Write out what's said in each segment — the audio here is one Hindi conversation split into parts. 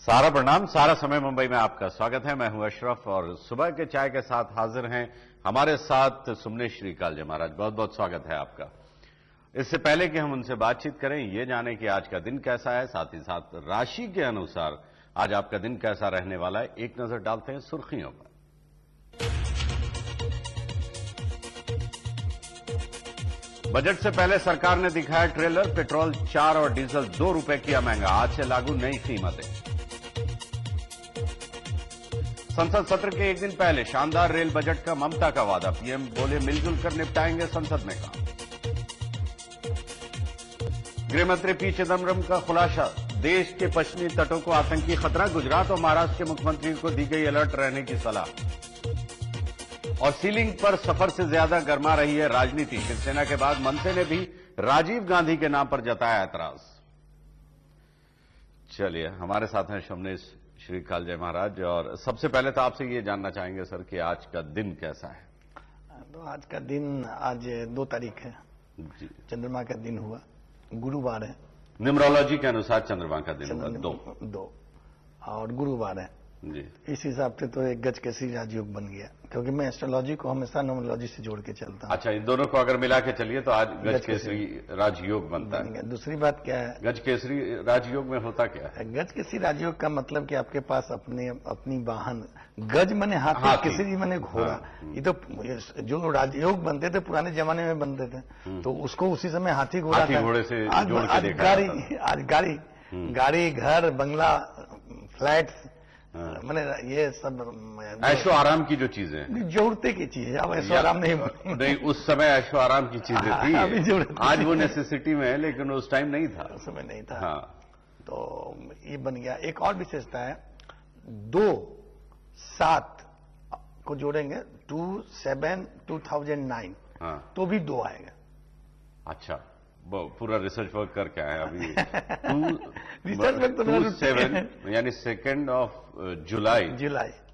सारा प्रणाम। सारा समय मुंबई में आपका स्वागत है। मैं हूं अशरफ और सुबह के चाय के साथ हाजिर हैं हमारे साथ सुमने श्रीकालजय महाराज। बहुत बहुत स्वागत है आपका। इससे पहले कि हम उनसे बातचीत करें, ये जाने कि आज का दिन कैसा है, साथ ही साथ राशि के अनुसार आज आपका दिन कैसा रहने वाला है, एक नजर डालते हैं सुर्खियों पर। बजट से पहले सरकार ने दिखाया ट्रेलर। पेट्रोल 4 और डीजल 2 रुपए किया महंगा। आज से लागू नई कीमतें। संसद सत्र के एक दिन पहले शानदार रेल बजट का ममता का वादा। पीएम बोले मिलजुल कर निपटाएंगे संसद में काम। गृहमंत्री पी चिदम्बरम का खुलासा। देश के पश्चिमी तटों को आतंकी खतरा। गुजरात और महाराष्ट्र के मुख्यमंत्री को दी गई अलर्ट रहने की सलाह। और सीलिंग पर सफर से ज्यादा गर्मा रही है राजनीति। शिवसेना के बाद मनसे ने भी राजीव गांधी के नाम पर जताया एतराज। चलिए, हमारे साथ हैं सुमने श्रीकालजय महाराज। और सबसे पहले तो आपसे ये जानना चाहेंगे सर कि आज का दिन कैसा है। तो आज का दिन, आज 2 तारीख है जी। चंद्रमा का दिन हुआ, गुरुवार है। न्यूमरोलॉजी के अनुसार चंद्रमा का दिन हुआ 2 और गुरुवार है जी। इस हिसाब से तो एक गज केसरी राजयोग बन गया, क्योंकि मैं एस्ट्रोलॉजी को हमेशा न्यूमरोलॉजी से जोड़ के चलता हूं। अच्छा, इन दोनों को अगर मिला के चलिए तो आज गज केसरी राजयोग बनता है। दूसरी बात क्या है, गज केसरी राजयोग में होता क्या है? गज केसरी राजयोग का मतलब कि आपके पास अपनी वाहन, गज मने हाथी, केसरी मने घोड़ा। ये तो जो राजयोग बनते थे पुराने जमाने में बनते थे, तो उसको उसी समय हाथी घोड़े से जोड़ के देखा। आज गाड़ी, घर, बंगला, फ्लैट्स, मैंने ये सब ऐशो आराम की जो चीजें, जरूरते की चीज है। अब ऐशो आराम नहीं, उस समय ऐशो आराम की चीजें थी। आज वो नेसेसिटी में है, लेकिन उस टाइम नहीं था, उस समय नहीं था। हाँ। तो ये बन गया। एक और विशेषता है, 2-7 को जोड़ेंगे 27-2009, हाँ। तो भी 2 आएगा। अच्छा, पूरा रिसर्च वर्क करके आए अभी। रिसर्च वर्क तो 27 यानी 2 जुलाई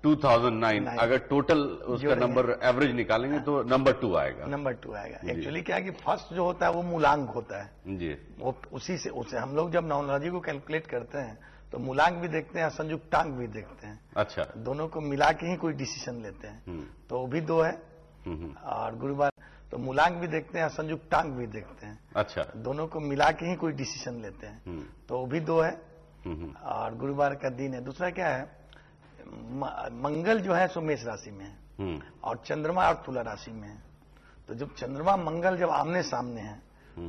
2009। अगर टोटल उसका नंबर एवरेज निकालेंगे तो नंबर 2 आएगा। नंबर 2 आएगा। एक्चुअली क्या है कि फर्स्ट जो होता है वो मूलांक होता है जी। वो उसे हम लोग जब न्यूमरोलॉजी को कैलकुलेट करते हैं तो मूलांक भी देखते हैं, संयुक्तांक भी देखते हैं। अच्छा, दोनों को मिला के ही कोई डिसीजन लेते हैं। तो वो भी 2 है। और गुरुवार तो मूलांक भी देखते हैं, संयुक्तांक भी देखते हैं। अच्छा, दोनों को मिला के ही कोई डिसीजन लेते हैं। तो वो भी 2 है। और गुरुवार का दिन है। दूसरा क्या है, मंगल जो है सो मेष राशि में है और चंद्रमा और तुला राशि में है। तो जब चंद्रमा मंगल जब आमने सामने है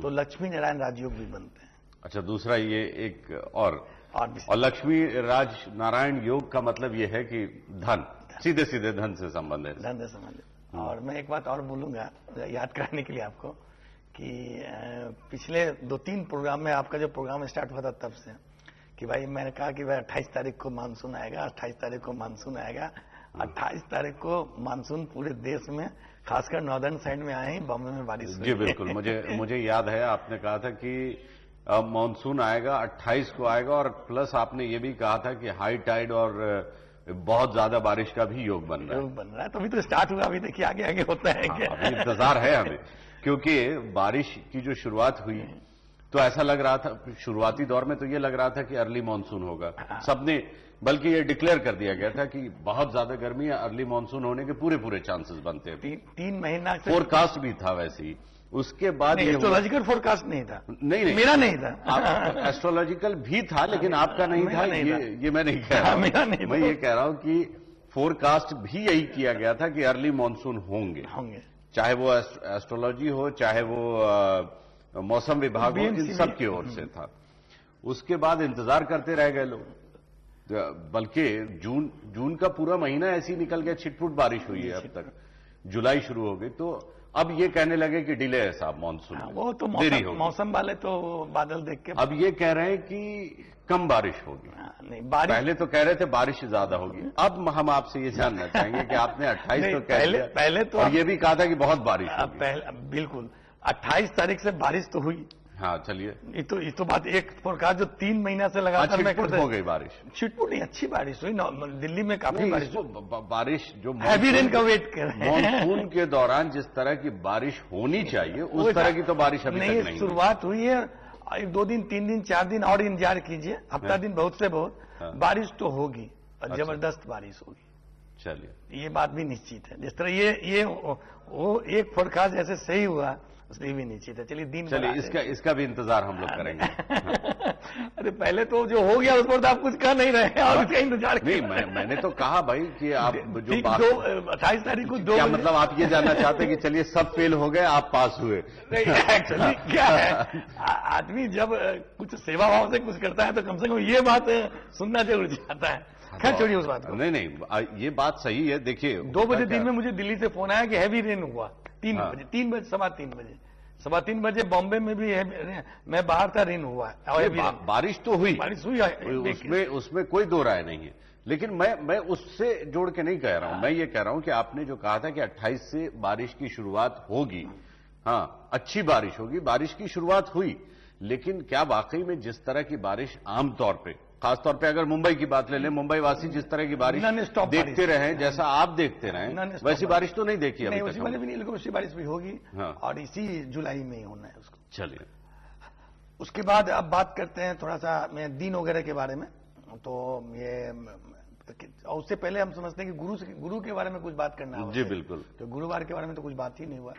तो लक्ष्मी नारायण राजयोग भी बनते हैं। अच्छा, दूसरा ये एक और लक्ष्मी राज नारायण योग का मतलब ये है कि धन, सीधे सीधे धन से संबंधित। और मैं एक बात और बोलूंगा याद कराने के लिए आपको कि पिछले 2-3 प्रोग्राम में आपका जो प्रोग्राम स्टार्ट हुआ था तब से कि भाई मैंने कहा कि भाई 28 तारीख को मानसून आएगा, 28 तारीख को मानसून आएगा। 28 तारीख को मानसून पूरे देश में, खासकर नॉर्दर्न साइड में आए ही, बॉम्बे में बारिश हुई। जी बिल्कुल, मुझे याद है आपने कहा था कि मानसून आएगा, 28 को आएगा। और प्लस आपने ये भी कहा था कि हाई टाइड और बहुत ज्यादा बारिश का भी योग बन रहा है। तो अभी तो स्टार्ट हुआ, अभी देखिए आगे आगे होता है क्या। अभी इंतजार है हमें, क्योंकि बारिश की जो शुरुआत हुई तो ऐसा लग रहा था, शुरुआती दौर में तो ये लग रहा था कि अर्ली मानसून होगा। सबने, बल्कि ये डिक्लेयर कर दिया गया था कि बहुत ज्यादा गर्मी है, अर्ली मानसून होने के पूरे चांसेस बनते हैं। 3 महीना फोरकास्ट भी था वैसे ही। उसके बाद एस्ट्रोलॉजिकल फोरकास्ट नहीं था। नहीं, मेरा नहीं था। एस्ट्रोलॉजिकल भी था, लेकिन आपका नहीं था। ये मैं नहीं कह रहा हूं। मैं ये कह रहा हूं कि फोरकास्ट भी यही किया गया था कि अर्ली मानसून होंगे, चाहे वो एस्ट्रोलॉजी हो, चाहे वो मौसम विभाग हो, इन सब की ओर से था। उसके बाद इंतजार करते रह गए लोग, बल्कि जून का पूरा महीना ऐसी निकल गया, छिटपुट बारिश हुई है। अब तक जुलाई शुरू हो गई, तो अब ये कहने लगे कि डिले है साहब मानसून। वो तो मौसम वाले तो बादल देख के अब ये कह रहे हैं कि कम बारिश होगी। नहीं, बारिश पहले तो कह रहे थे बारिश ज्यादा होगी। अब हम आपसे ये जानना चाहेंगे कि आपने 28 तो कह दिया, पहले तो और ये भी कहा था कि बहुत बारिश होगी। बिल्कुल 28 तारीख से बारिश तो हुई। हाँ, चलिए, ये तो बात एक फोरकास्ट जो 3 महीना से लगातार हो गई बारिश। छिटपुट नहीं, अच्छी बारिश हुई। दिल्ली में काफी बारिश जो हैवी रेन का वेट कर रहे हैं। मानसून के दौरान जिस तरह की बारिश होनी चाहिए उस तरह की तो बारिश अभी तक नहीं। शुरुआत हुई है एक 2 दिन 3 दिन 4 दिन और इंतजार कीजिए, हफ्ता दिन बहुत से बहुत बारिश तो होगी और जबरदस्त बारिश होगी। चलिए, ये बात भी निश्चित है। जिस तरह ये वो एक फोरकास्ट जैसे सही हुआ उसलिए भी निश्चित है। चलिए इसका भी इंतजार हम लोग करेंगे। अरे पहले तो जो हो गया उस पर तो आप कुछ कह नहीं रहे और उसका इंतजार नहीं, मैंने तो कहा भाई कि आप जो बात 28 तारीख को 2 क्या मतलब आप ये जानना चाहते हैं कि चलिए सब फेल हो गए, आप पास हुए? एक्चुअली क्या है, आदमी जब कुछ सेवा भाव से कुछ करता है तो कम से कम ये बात सुनना जरूर चाहता है। खैर छोड़िए उस बात को। नहीं, ये बात सही है। देखिए 2 बजे दिन में मुझे दिल्ली से फोन आया कि हैवी रेन हुआ 3 बजे, 3 बजे, सवा तीन बजे बॉम्बे में भी मैं बाहर था, रेन हुआ। बारिश तो हुई, उसमें कोई दो राय नहीं है। लेकिन मैं उससे जोड़ के नहीं कह रहा हूं। मैं ये कह रहा हूं कि आपने जो कहा था कि 28 से बारिश की शुरुआत होगी, हाँ अच्छी बारिश होगी, बारिश की शुरुआत हुई। लेकिन क्या वाकई में जिस तरह की बारिश आमतौर पे, खासतौर पे अगर मुंबई की बात ले लें, मुंबई वासी जिस तरह की बारिश देखते रहे, जैसा आप देखते रहे, वैसी बारिश तो नहीं देखी अभी तक। वैसी बारिश भी होगी और इसी जुलाई में ही होना है उसको। चलिए, उसके बाद अब बात करते हैं थोड़ा सा मैं दिन वगैरह के बारे में। तो ये उससे पहले हम समझते हैं कि गुरु के बारे में कुछ बात करना है। जी बिल्कुल। तो गुरुवार के बारे में तो कुछ बात ही नहीं हुआ।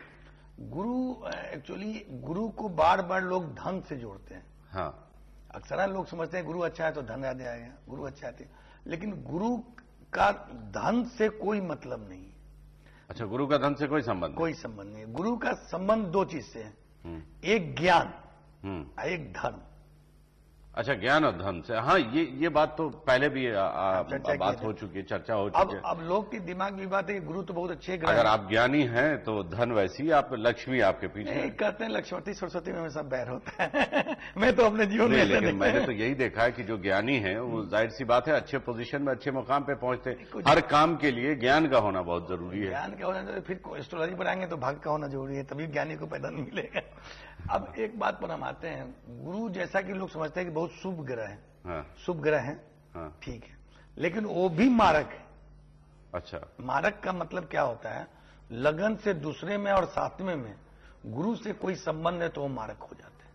एक्चुअली गुरु को बार बार लोग धन से जोड़ते हैं। हाँ, अक्सर लोग समझते हैं गुरु अच्छा है तो धन आ जाएगा, गुरु अच्छा है, लेकिन गुरु का धन से कोई मतलब नहीं। अच्छा, गुरु का धन से कोई संबंध नहीं। गुरु का संबंध 2 चीज से है, एक ज्ञान, एक धर्म। अच्छा, ज्ञान और धन से, हाँ ये बात तो पहले भी बात हो चुकी है, चर्चा हो चुकी है। अब लोग के दिमाग में बात है कि गुरु तो बहुत अच्छे ग्रह, अगर आप ज्ञानी हैं तो धन वैसी आप लक्ष्मी आपके पीछे कहते हैं। लक्ष्मी सरस्वती में हमेशा बैर होता है। मैं तो अपने जीवन में लेकिन मैंने तो यही देखा है कि जो ज्ञानी है वो जाहिर सी बात है अच्छे पोजीशन में, अच्छे मुकाम पे पहुंचते हैं। हर काम के लिए ज्ञान का होना बहुत जरूरी है। ज्ञान का होना जरूरी, फिर एस्ट्रोलॉजी पढ़ाएंगे तो भाग्य का होना जरूरी है, तभी ज्ञानी को पैदा नहीं मिलेगा। अब एक बात पर हम आते हैं, गुरु जैसा कि लोग समझते हैं कि बहुत शुभ ग्रह है। हाँ, शुभ ग्रह है, हाँ, ठीक है, लेकिन वो भी मारक है। अच्छा, मारक का मतलब क्या होता है? लगन से दूसरे में और 7वें में गुरु से कोई संबंध है तो वो मारक हो जाते हैं।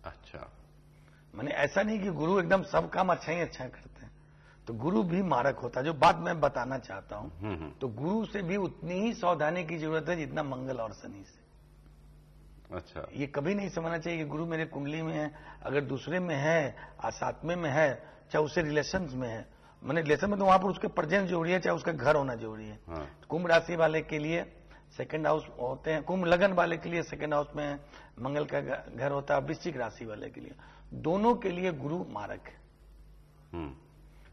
अच्छा, माने ऐसा नहीं कि गुरु एकदम सब काम अच्छा ही अच्छा करते हैं, तो गुरु भी मारक होता है। जो बात मैं बताना चाहता हूं, तो गुरु से भी उतनी ही सावधानी की जरूरत है जितना मंगल और शनि से। अच्छा, ये कभी नहीं समझना चाहिए कि गुरु मेरे कुंडली में है, अगर दूसरे में है और 7वें में है, चाहे उससे रिलेशन में है, मैंने रिलेशन में तो वहां पर उसके प्रेजेंस जरूरी है, चाहे उसका घर होना जरूरी है। हाँ। कुंभ राशि वाले के लिए 2nd हाउस होते हैं, कुंभ लगन वाले के लिए 2nd हाउस में मंगल का घर होता है, वृश्चिक राशि वाले के लिए, दोनों के लिए गुरु मारक है।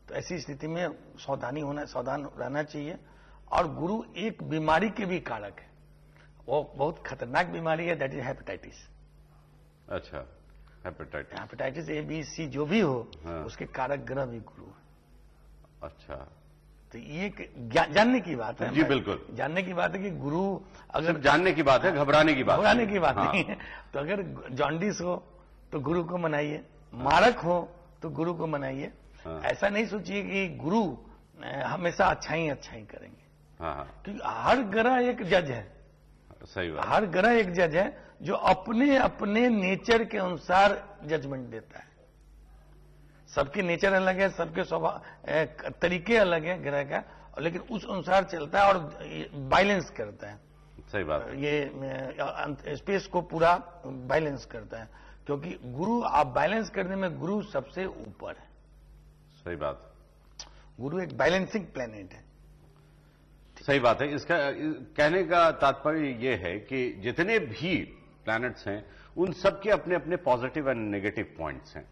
तो ऐसी स्थिति में सावधान रहना चाहिए। और गुरु एक बीमारी के भी कारक है, वो बहुत खतरनाक बीमारी है, दैट इज हेपेटाइटिस। अच्छा, हेपेटाइटिस A, B, C जो भी हो, हाँ, उसके कारक ग्रह भी गुरु है। अच्छा, तो ये जानने की बात है। जी बिल्कुल, जानने की बात है कि गुरु, अगर जानने की बात है, घबराने की बात हाँ, नहीं है। तो अगर जॉन्डिस हो तो गुरु को मनाइए, मारक हो तो गुरु को मनाइए। हाँ। ऐसा नहीं सोचिए कि गुरु हमेशा अच्छा ही करेंगे। हाँ, क्योंकि हर ग्रह एक जज है। सही बात, हर ग्रह एक जज है जो अपने अपने नेचर के अनुसार जजमेंट देता है। सबके नेचर अलग है, सबके स्वभाव तरीके अलग है ग्रह का, लेकिन उस अनुसार चलता है और बैलेंस करता है। सही बात, ये स्पेस को पूरा बैलेंस करता है, क्योंकि गुरु, आप बैलेंस करने में गुरु सबसे ऊपर है। सही बात, गुरु एक बैलेंसिंग प्लेनेट है। सही बात है। इसका कहने का तात्पर्य यह है कि जितने भी प्लैनेट्स हैं उन सब के अपने अपने पॉजिटिव एंड नेगेटिव पॉइंट्स हैं,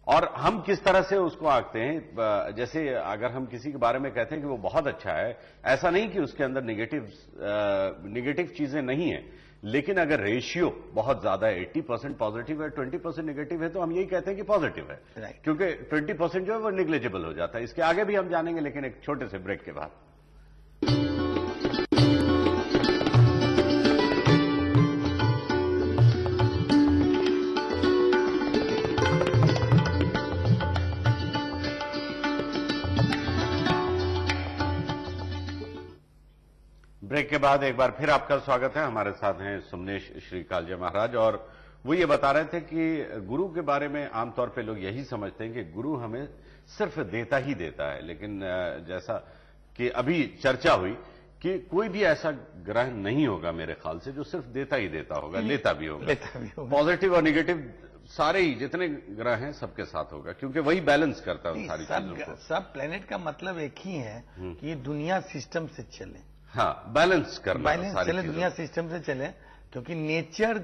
और हम किस तरह से उसको आंकते हैं। जैसे अगर हम किसी के बारे में कहते हैं कि वो बहुत अच्छा है, ऐसा नहीं कि उसके अंदर नेगेटिव चीजें नहीं है, लेकिन अगर रेशियो बहुत ज्यादा है, 80% पॉजिटिव है, 20% नेगेटिव है, तो हम यही कहते हैं कि पॉजिटिव है, क्योंकि 20% जो है वो निग्लेजिबल हो जाता है। इसके आगे भी हम जानेंगे, लेकिन एक छोटे से ब्रेक के बाद। ब्रेक के बाद एक बार फिर आपका स्वागत है। हमारे साथ हैं सुमनेश श्री कालजा महाराज, और वो ये बता रहे थे कि गुरु के बारे में आमतौर पे लोग यही समझते हैं कि गुरु हमें सिर्फ देता ही देता है, लेकिन जैसा कि अभी चर्चा हुई कि कोई भी ऐसा ग्रह नहीं होगा मेरे ख्याल से जो सिर्फ देता ही देता होगा, लेता भी होगा। पॉजिटिव और निगेटिव सारे ही जितने ग्रह हैं सबके साथ होगा, क्योंकि वही बैलेंस करता है सारी चीजों को। सब प्लेनेट का मतलब एक ही है कि ये दुनिया सिस्टम से चले। हाँ, बैलेंस करना, बैलेंस चले, दुनिया सिस्टम से चले, क्योंकि नेचर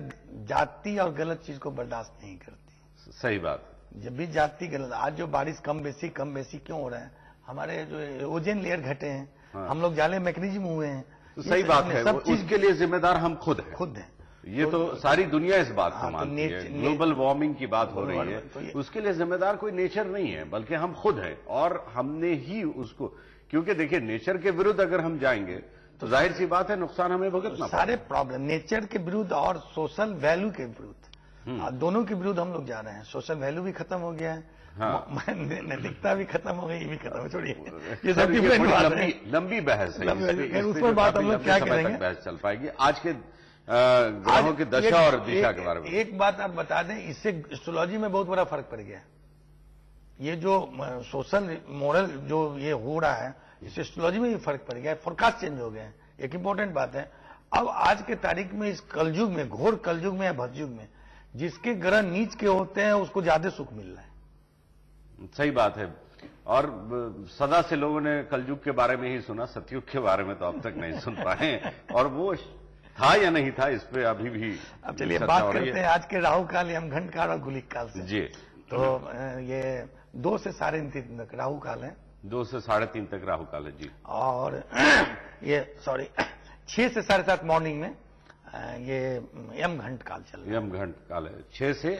जाति और गलत चीज को बर्दाश्त नहीं करती। सही बात। जब भी जाति गलत, आज जो बारिश कम बेसी क्यों हो रहा है, हमारे जो ओजोन लेयर घटे हैं, हाँ। हम लोग जाले मैकेनिज्म हुए हैं, तो सही बात है। उसके लिए जिम्मेदार हम खुद हैं। ये तो सारी दुनिया इस बात को मानती है। ग्लोबल वार्मिंग की बात हो रही है, तो उसके लिए जिम्मेदार कोई नेचर नहीं है, बल्कि हम खुद हैं। और हमने ही उसको, क्योंकि देखिए नेचर के विरुद्ध अगर हम जाएंगे तो जाहिर सी बात है नुकसान हमें भुगतना। सारे प्रॉब्लम नेचर के विरुद्ध और सोशल वैल्यू के विरुद्ध, दोनों के विरुद्ध हम लोग जा रहे हैं। सोशल वैल्यू भी खत्म हो गया है, हाँ। नैतिकता भी खत्म हो गई, ये भी खत्म हो, छोड़िए ये सब लंबी बहस है, उस पर बात हम लोग क्या करेंगे, बहस चल पाएगी। आज के ग्रहों की दशा और दिशा के बारे में एक बात आप बता दें, इससे एस्ट्रोलॉजी में बहुत बड़ा फर्क पड़ गया। ये जो सोशल मॉरल जो ये हो रहा है, इससे एस्ट्रोलॉजी में भी फर्क पड़ गया है, फोरकास्ट चेंज हो गए हैं। एक इंपॉर्टेंट बात है, अब आज के तारीख में इस कलयुग में, घोर कलयुग में या भसयुग में, जिसके ग्रह नीच के होते हैं उसको ज्यादा सुख मिल रहा है। सही बात है। और सदा से लोगों ने कलयुग के बारे में ही सुना, सतयुग के बारे में तो अब तक नहीं सुन पाए। और वो था या नहीं था, इस पे अभी भी। अब चलिए बात करते हैं आज के राहु काल, यमघंट काल और गुलिक काल से। जी। तो ये 2 से 3:30 तक राहु काल है, 2 से 3:30 तक राहु काल है जी। और ये 6 से 7:30 मॉर्निंग में ये यमघंट काल चल रहा है। यमघंट काल है 6 से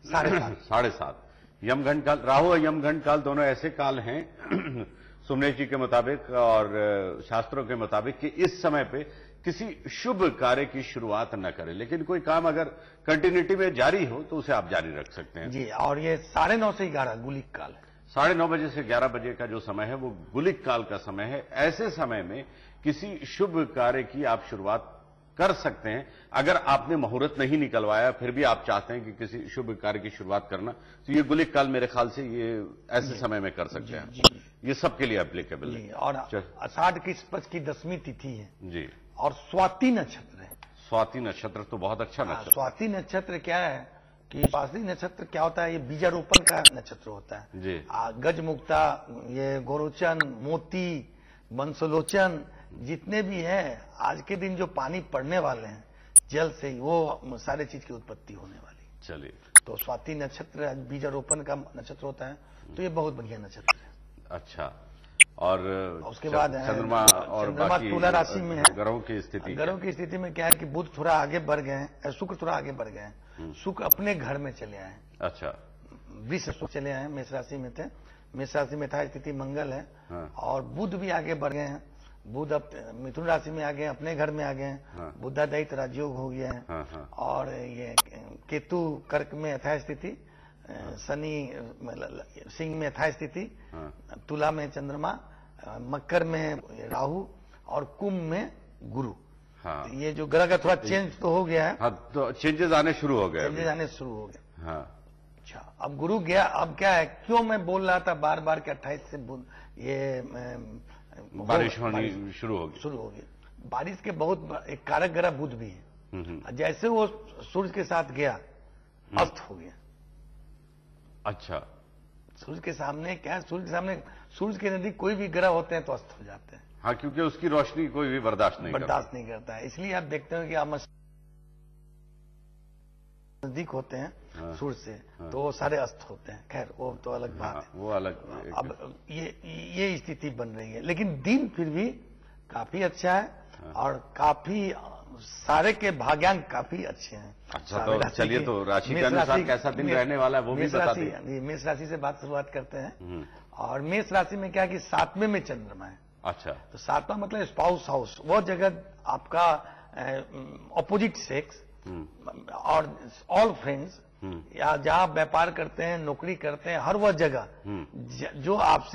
7:30 यमघंट काल। राहु और यमघंट काल दोनों ऐसे काल हैं सुमनेश जी के मुताबिक और शास्त्रों के मुताबिक कि इस समय पे किसी शुभ कार्य की शुरुआत न करें, लेकिन कोई काम अगर कंटिन्यूटी में जारी हो तो उसे आप जारी रख सकते हैं जी। और ये 9:30 से 11 गुलिक काल है। 9:30 बजे से 11 बजे का जो समय है वो गुलिक काल का समय है। ऐसे समय में किसी शुभ कार्य की आप शुरुआत कर सकते हैं। अगर आपने मुहूर्त नहीं निकलवाया फिर भी आप चाहते हैं कि किसी शुभ कार्य की शुरुआत करना, तो ये गुलिक काल मेरे ख्याल से ये ऐसे समय में कर सकते हैं। ये सबके लिए एप्लीकेबल है। और आषाढ़ की 10वीं तिथि है जी। और स्वाति नक्षत्र है। स्वाति नक्षत्र तो बहुत अच्छा नक्षत्र। स्वाति नक्षत्र क्या है कि स्वाति नक्षत्र क्या होता है, ये बीजारोपण का नक्षत्र होता है जी। गजमुक्ता, ये गोरोचन, मोती, बंसलोचन, जितने भी हैं आज के दिन जो पानी पड़ने वाले हैं जल से, वो सारे चीज की उत्पत्ति होने वाली। चलिए, तो स्वाति नक्षत्र बीजारोपण का नक्षत्र होता है, तो ये बहुत बढ़िया नक्षत्र है। अच्छा। और उसके बाद चंद्रमा और बाकी तुला राशि में है। ग्रहों की स्थिति में क्या है कि बुध थोड़ा आगे बढ़ गए हैं, शुक्र थोड़ा आगे बढ़ गए हैं। शुक्र अपने घर में चले आए। अच्छा। वृष शुक्र चले आए, मेष राशि में थे, मेष राशि में था स्थिति मंगल है। हाँ। और बुध भी आगे बढ़ गए हैं, बुध अब मिथुन राशि में आ गए, अपने घर में आ गए हैं। हाँ। बुधादित्य राजयोग हो गया है। हाँ। और ये केतु कर्क में यथा स्थिति, शनि सिंह में यथा स्थिति, तुला में चंद्रमा, मकर में राहु और कुंभ में गुरु। हाँ। तो ये जो ग्रह का थोड़ा चेंज तो हो गया है। हाँ, तो चेंजेस आने शुरू हो गए। हाँ। अच्छा, अब गुरु गया, अब क्या है, क्यों मैं बोल रहा था बार बार कि 28 से ये बारिश होनी शुरू होगी। बारिश के बहुत एक कारक ग्रह बुध भी है। जैसे वो सूर्य के साथ गया, अस्त हो गया। अच्छा। सूर्य के सामने क्या है, सूर्य के नजदीक कोई भी ग्रह होते हैं तो अस्त हो जाते हैं। हाँ, क्योंकि उसकी रोशनी कोई भी बर्दाश्त नहीं करता है। इसलिए आप देखते हो कि आप नजदीक होते हैं सूर्य से, तो वो सारे अस्त होते हैं। खैर वो तो अलग बात है, वो अलग। अब ये स्थिति बन रही है, लेकिन दिन फिर भी काफी अच्छा है। और काफी सारे के भाग्यांक काफी अच्छे हैं। अच्छा, तो चलिए, तो राशि के अनुसार कैसा दिन रहने वाला है वो भी बता दीजिए। मेष राशि से बात शुरुआत करते हैं। और मेष राशि में क्या है कि 7वें में चंद्रमा है। अच्छा। तो 7वां मतलब स्पाउस हाउस, वो जगह आपका ऑपोजिट सेक्स और ऑल फ्रेंड्स, या जहां आप व्यापार करते हैं, नौकरी करते हैं, हर वह जगह जो आपसे